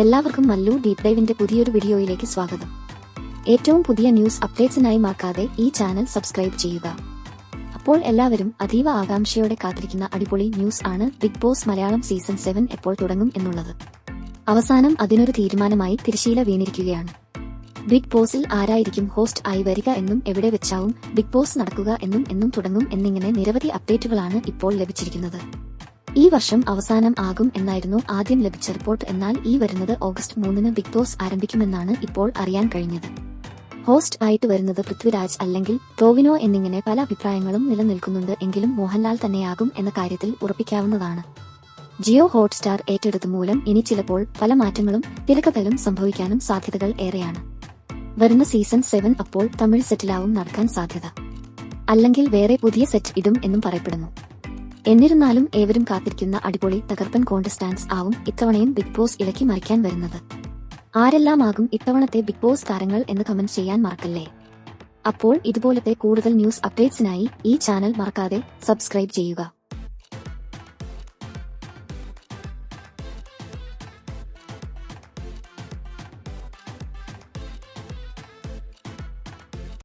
എല്ലാവർക്കും മല്ലു ഡീപ് ഡൈവിന്റെ പുതിയൊരു വീഡിയോയിലേക്ക് സ്വാഗതം. ഏറ്റവും പുതിയ ന്യൂസ് അപ്ഡേറ്റ്സിനായി മറക്കാതെ ഈ ചാനൽ സബ്സ്ക്രൈബ് ചെയ്യുക. അപ്പോൾ എല്ലാവരും അതീവ ആകാംക്ഷയോടെ കാത്തിരിക്കുന്ന അടിപൊളി ന്യൂസ് ആണ് ബിഗ് ബോസ് മലയാളം സീസൺ 7 എപ്പോൾ തുടങ്ങും എന്നുള്ളത്. അവസാനം അതിനൊരു തീരുമാനമായി തിരശീല വീണിരിക്കുകയാണ്. ബിഗ് ബോസിൽ ആരായിരിക്കും ഹോസ്റ്റ് ആയി വരിക എന്നും എവിടെ വെച്ചാവും ബിഗ് ബോസ് നടക്കുക എന്നും തുടങ്ങും എന്നിങ്ങനെ നിരവധി അപ്ഡേറ്റുകളാണ് ഇപ്പോൾ ലഭിച്ചിരിക്കുന്നത്. ഈ വർഷം അവസാനം ആകും എന്നായിരുന്നു ആദ്യം ലഭിച്ച റിപ്പോർട്ട്. എന്നാൽ ഈ വരുന്നത് ഓഗസ്റ്റ് 3-ന് ബിഗ് ബോസ് ആരംഭിക്കുമെന്നാണ് ഇപ്പോൾ അറിയാൻ കഴിഞ്ഞത്. ഹോസ്റ്റ് ആയിട്ട് വരുന്നത് പൃഥ്വിരാജ് അല്ലെങ്കിൽ ടോവിനോ എന്നിങ്ങനെ പല അഭിപ്രായങ്ങളും നിലനിൽക്കുന്നുണ്ട്. എങ്കിലും മോഹൻലാൽ തന്നെയാകും എന്ന കാര്യത്തിൽ ഉറപ്പിക്കാവുന്നതാണ്. ജിയോ ഹോട്ട്സ്റ്റാർ ഏറ്റെടുത്ത മൂലം ഇനി ചിലപ്പോൾ പല മാറ്റങ്ങളും തിരക്കഥലും സംഭവിക്കാനും സാധ്യതകൾ ഏറെയാണ്. വരുന്ന സീസൺ 7 അപ്പോൾ തമിഴ് സെറ്റിലാവും നടക്കാൻ സാധ്യത. അല്ലെങ്കിൽ വേറെ പുതിയ സെറ്റ് ഇടും എന്നും പറയപ്പെടുന്നു. എന്നിരുന്നാലും ഏവരും കാത്തിരിക്കുന്ന അടിപൊളി തകർപ്പൻ കോണ്ടസ്റ്റന്റ്സ് ആവും ഇത്തവണയും ബിഗ് ബോസ് ഇളക്കി മറിക്കാൻ വരുന്നത്. ആരെല്ലാമാകും ഇത്തവണത്തെ ബിഗ് ബോസ് താരങ്ങൾ എന്ന് കമന്റ് ചെയ്യാൻ മറക്കല്ലേ. അപ്പോൾ ഇതുപോലത്തെ കൂടുതൽ ന്യൂസ് അപ്ഡേറ്റ്സിനായി ഈ ചാനൽ മറക്കാതെ സബ്സ്ക്രൈബ് ചെയ്യുക.